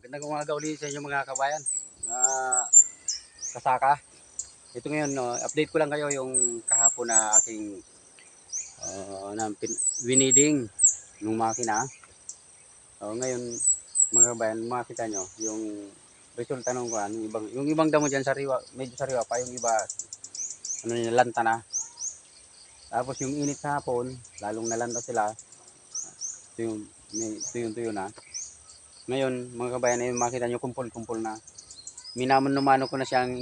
Magandang umaga ulit sa inyo mga kabayan. Kasaka. Ito ngayon, no, update ko lang kayo yung kahapon na aking winiding ng makina. Ngayon, mga kabayan, makita nyo yung resulta ng kuan, yung ibang damo diyan sariwa, medyo sariwa pa, yung iba ano nilanta na. Tapos yung init sa hapon, lalong nalanta sila. Tuyo na. Ngayon, mga kabayan, ay makita nyo kumpol-kumpol na. Minamano ko na siyang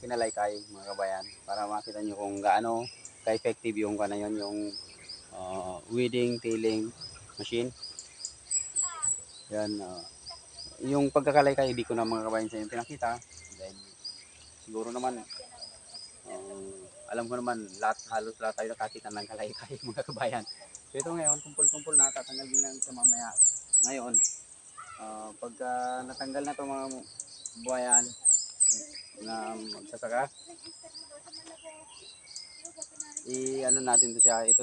pinalaykay mga kabayan para makita nyo kung gaano ka-effective yung yun, yung weeding, tilling machine. Yan, yung pagkakalaykay hindi ko na mga kabayan sa inyo pinakita dahil siguro naman alam ko naman halos lahat tayo nakakita ng kalaykay mga kabayan. So ito ngayon, kumpul-kumpul na, tatanggalin lang sa mamaya. Ngayon, pagka natanggal na ito mga buhayan na magsasaka, ano natin to siya, ito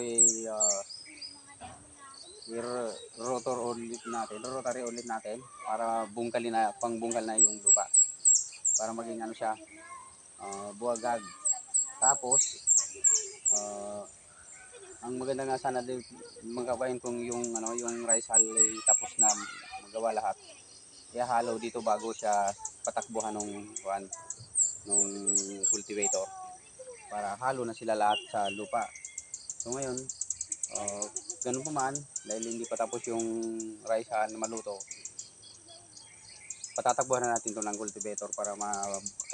rotary ulit natin para bungkalin na, pangbungkal na yung lupa para maging ano siya, buwagag. Tapos ang maganda nga sana din mga kabayan kung yung yung rice hull ay tapos na magawa lahat, ihahalo dito bago siya patakbuhan nung cultivator para halo na sila lahat sa lupa. So ngayon, ganun pa man, dahil hindi pa tapos yung rice na maluto, patatakbuhan na natin ito ng cultivator para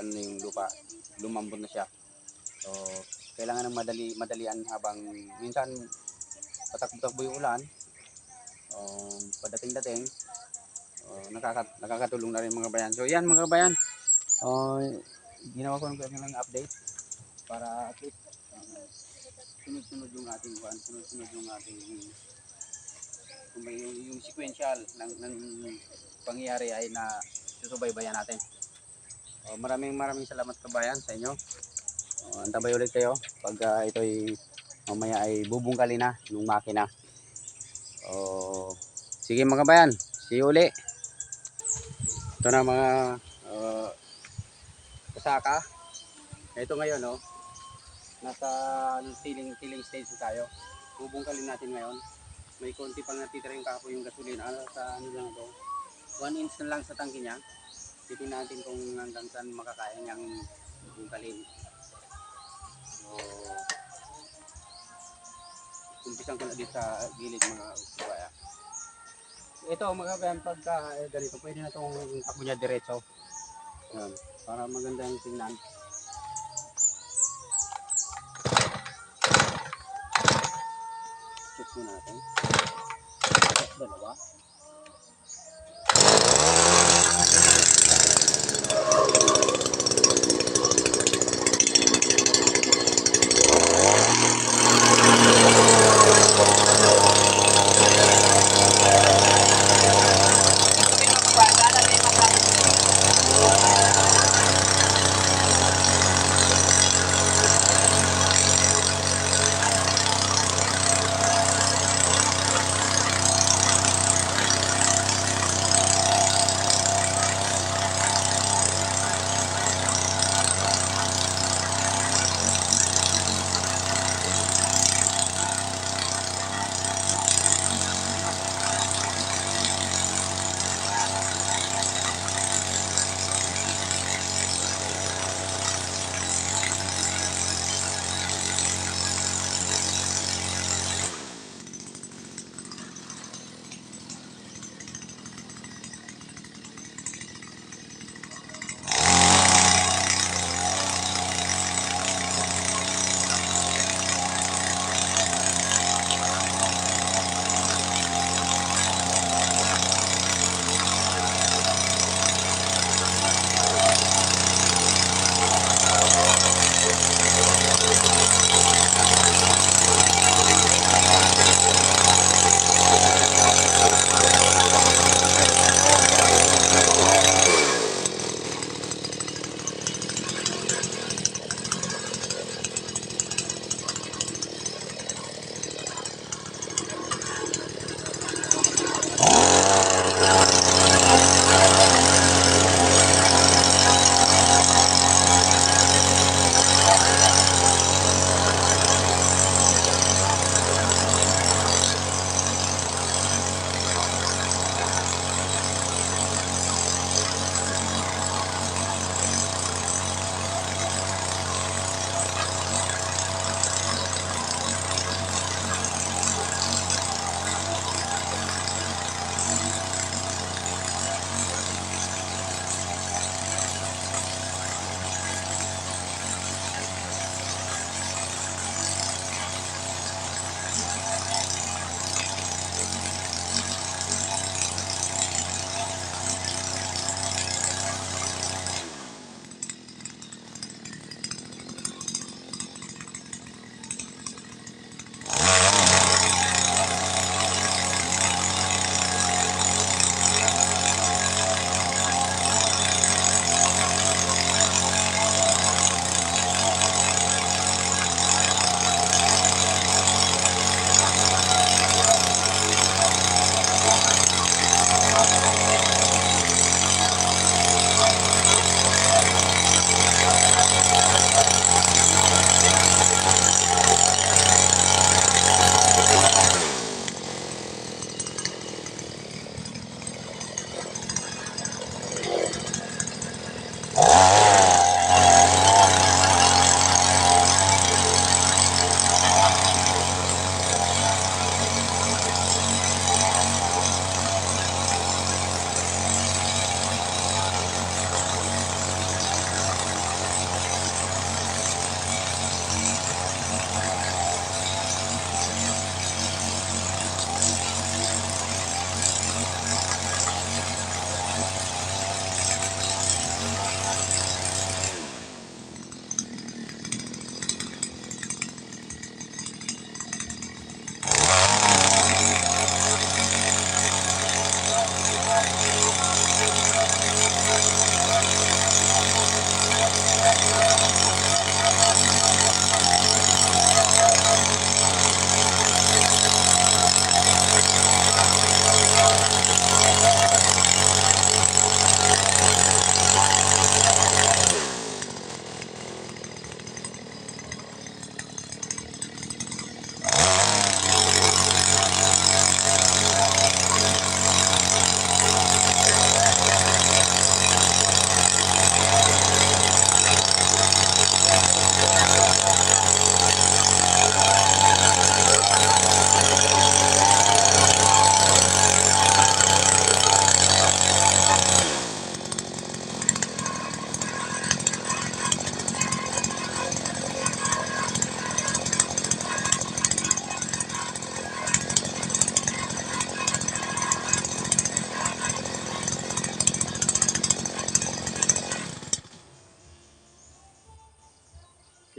yung lupa, lumambot na siya. So kailangan ng madalian habang minsan patakbo yung ulan, padating-dating, nakakatulong na rin mga kabayan. So yan mga kabayan, ginawa ko ng update para at least sunod-sunod yung ating yung sequential ng pangyayari ay na susubaybayan natin. Maraming salamat kabayan sa inyo. Antabay ulit kayo pag ito'y mamaya ay bubungkalin na ng makina. Sige mga kabayan, see you uli. Ito na mga kasaka. Ito ngayon nasa tilling stage tayo. Bubungkalin natin ngayon. May konti pang natitira yung kapo yung gasolina sa lang ito. 1 inch na lang sa tangke niya. Titingnan natin kung hanggang saan makakaya niyang bungkalin. So, umpisan ko na dito sa gilid mga kabaya. Ito mga kabayan, pagka ganito pwede na itong takbo niya diretso. Yan, para maganda yung tingnan. Check muna natin. Dalawa.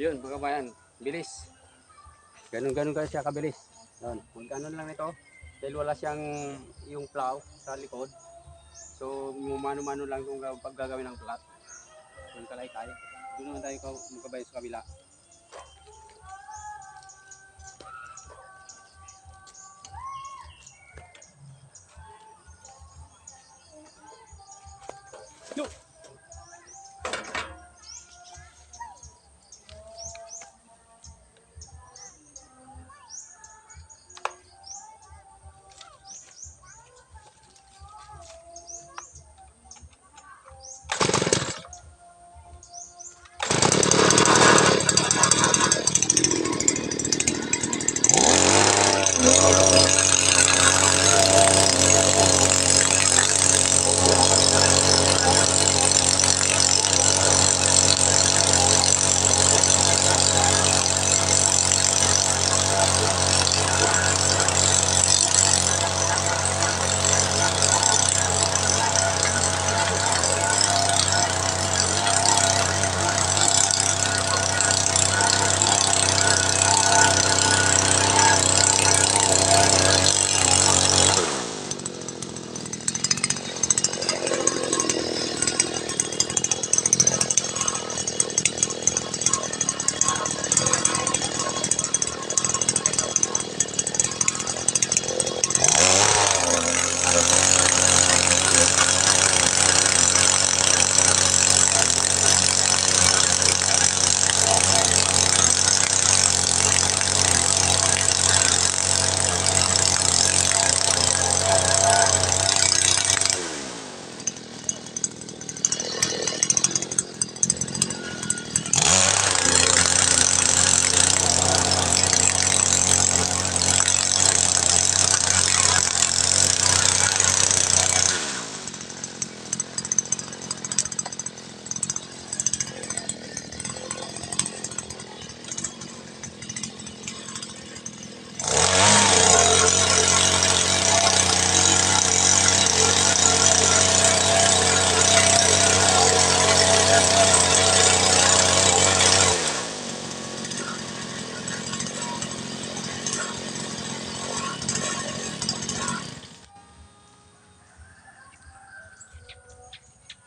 Yun mga kabayan, bilis. Ganun kasi siya kabilis. Yun, magkano lang ito. Dahil wala siyang yung plow sa likod. So, mano-mano lang kung paggagawin ng plat. Yung kalay-kay. Doon naman tayo magkabayan sa kabila. Yo!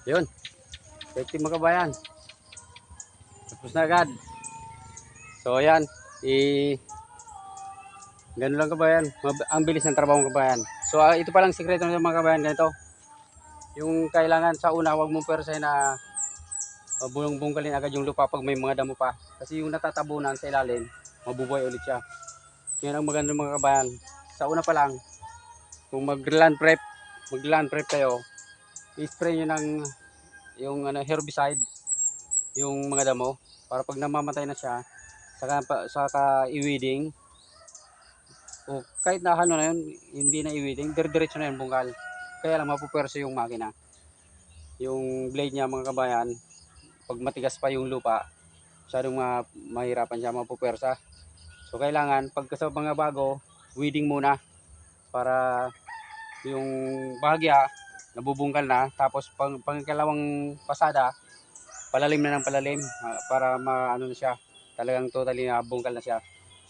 Yun. Effective mga kabayan. Tapos na agad. So ayan. Ganun lang kabayan. Ang bilis ng trabaho mga kabayan. So ito palang sikreto ng mga kabayan. Ganito. Yung kailangan sa una, huwag mong persa na bulong-bungkalin agad yung lupa pag may mga damo pa. Kasi yung natatabunan sa ilalim, mabubuhay ulit siya. Yan ang maganda mga kabayan. Sa una pa lang, kung mag-land prep kayo, i-spray nyo ng yung herbicide, yung mga damo, para pag namamatay na siya, saka i-weeding, o kahit na ano na yun, hindi na i-weeding, dire-diretso na yun bungkal. Kaya lang mapuperso yung makina. Yung blade niya mga kabayan, pag matigas pa yung lupa, masyadong mahirapan siya mapupersa. So kailangan pag sa mga bago, weeding muna para yung bahagya nabubungkal na, tapos pangkalawang pasada palalim na ng palalim para maano na siya, talagang totally nabungkal na siya.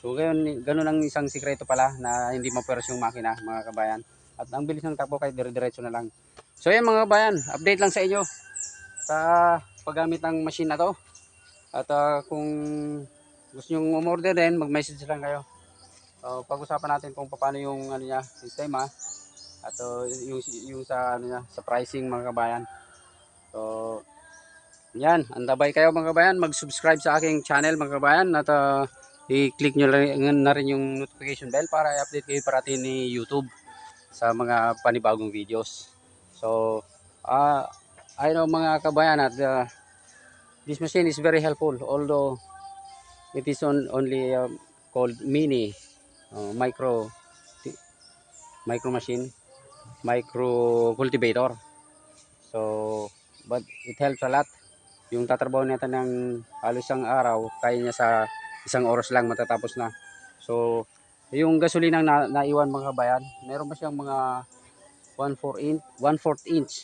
So ganun ang isang sikreto pala na hindi mapupersa yung makina mga kabayan. At ang bilis ng takbo kahit dire-diretso na lang. So yan mga kabayan, update lang sa inyo sa paggamit ng machine na to. At kung gusto nyo umorder din, mag-message lang kayo. Pag-usapan natin kung paano yung ano niya, sistema at yung sa ano niya, sa pricing mga kabayan. So yan, andabay kayo mga kabayan, mag-subscribe sa aking channel mga kabayan at i-click nyo na rin yung notification bell para i-update kayo parati ni YouTube sa mga panibagong videos. So I know mga kabayan at this machine is very helpful, although it is only called mini micro machine, micro cultivator. So but it helps a lot. Yung tatrabaho natin ng halos isang araw, kaya niya sa isang oras lang matatapos na. So yung gasolina naiwan mga kabayan, meron pa siyang mga 1/4 inch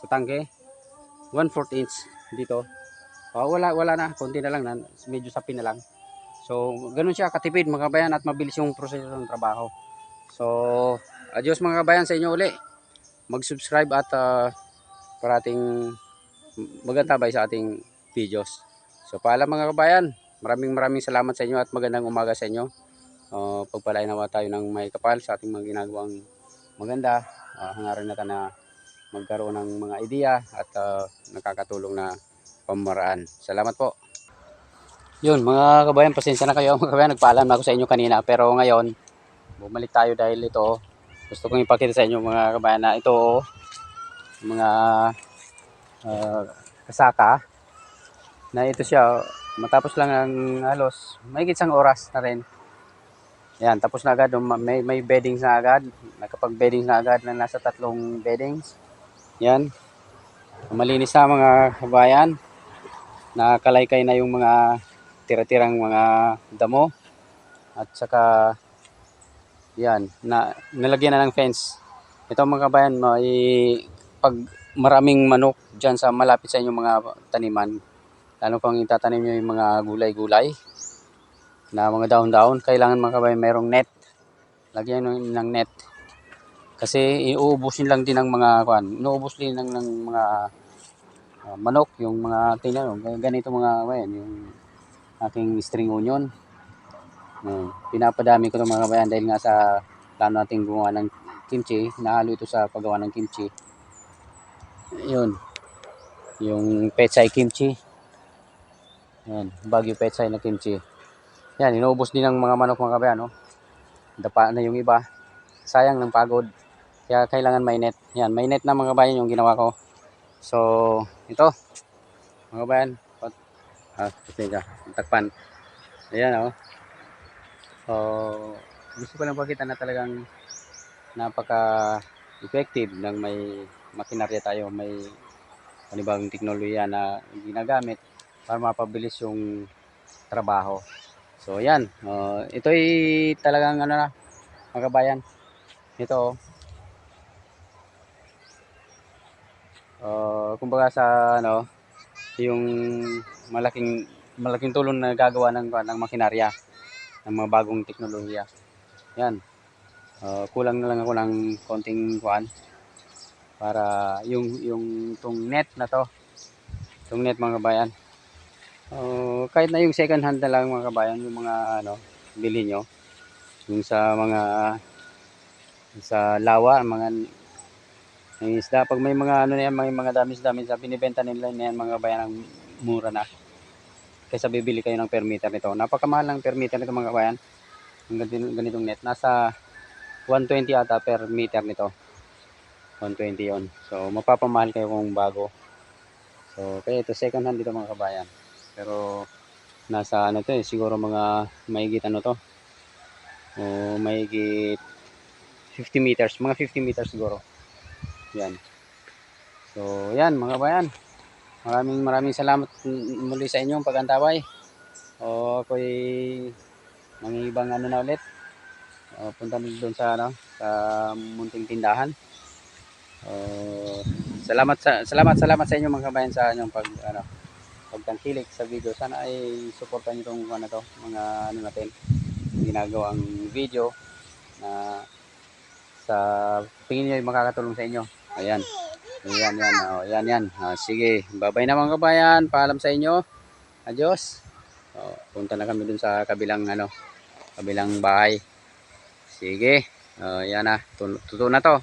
sa tangke, 1/4 inch dito. Wala na, konti na lang, medyo sapin na lang. So, ganun siya katipid mga kabayan at mabilis yung proseso ng trabaho. So, adios mga kabayan sa inyo uli. Mag-subscribe at parating magantabay sa ating videos. So, paalam mga kabayan. Maraming salamat sa inyo at magandang umaga sa inyo. Pagpalain nawa tayo ng may kapal sa ating mga ginagawang maganda. Hangarin natin na magkaroon ng mga ideya at nakakatulong na pamaraan. Salamat po. Yun mga kabayan, pasensya na kayo mga kabayan. Nagpaalam na ako sa inyo kanina pero ngayon bumalik tayo dahil ito gusto kong ipakita sa inyo mga kabayan na ito mga kasaka na ito siya matapos lang ang halos mahigit isang oras na rin. Yan, tapos na agad, may beddings na agad, nakapag beddings na agad na nasa 3 beddings. Yan, malinis na mga kabayan, nakalaykay na yung mga tira-tirang mga damo at saka yan, nalagyan na ng fence. Ito mga kabayan, pag maraming manok dyan sa malapit sa inyong mga taniman, lalo pang itatanim nyo yung mga gulay-gulay na mga dahon-dahon, kailangan mga kabayan mayroong net. Lagyan ng net. Kasi iuubusin lang din ng mga inuubos din ng mga manok, yung mga tingnan, ganito mga kabayan, yung aking string onion. Pinapadami ko 'tong mga kabayan dahil nga sa plano nating gumawa ng kimchi, nahalo ito sa paggawa ng kimchi. Yun, yung pechay kimchi. Yan, Baguio pechay na kimchi. Yan, inuubos din ng mga manok mga kabayan, no? Dapa na yung iba. Sayang ng pagod. Kaya kailangan may net. Yan, may net na mga kabayan yung ginawa ko. So, ito, mga kabayan. Takpan. Ayan, oh. So, gusto ko lang pakita na talagang napaka-effective ng may makinarya tayo, may panibagong teknolohiya na ginagamit para mapabilis yung trabaho. So, yan. Ito'y talagang ano na, mga kabayan. Ito, kumbaga sa ano, yung malaking tulong na gagawa ng makinarya ng mga bagong teknolohiya. Yan. Kulang na lang ako ng konting para yung tong net na to. Tong net mga kabayan. Kahit na yung second hand na lang mga kabayan, yung mga ano, bili nyo. Yung sa lawa, mga isda. Pag may mga ano na yan, may mga damis-damis na binibenta nila na yan mga kabayan ng mura na. Kaysa bibili kayo ng per meter nito. Napakamahal ng per meter nito mga kabayan. Yung ganitong net. Nasa 120 ata per meter nito. 120 yon. So, mapapamahal kayo kung bago. So, kaya ito second hand dito mga kabayan. Pero, nasa ano to siguro mga mahigit ano to. Mahigit 50 meters. Mga 50 meters siguro. Yan. So, yan mga kabayan. Maraming salamat muli sa inyong pag-antabay. Ako'y mangibang ano na ulit. Punta doon sa ano, sa munting tindahan. Salamat sa inyo mga kabayan sa inyong pagtangkilik sa video. Sana ay suportahan niyo tong mga ano natin, ginagawang video na sa tingin niyo ay makakatulong sa inyo. Ayan. Yan. Sige, bye-bye na mga kabayan. Paalam sa inyo. Adios. Punta na kami dun sa kabilang bahay. Sige. Yan na. Tuto na to.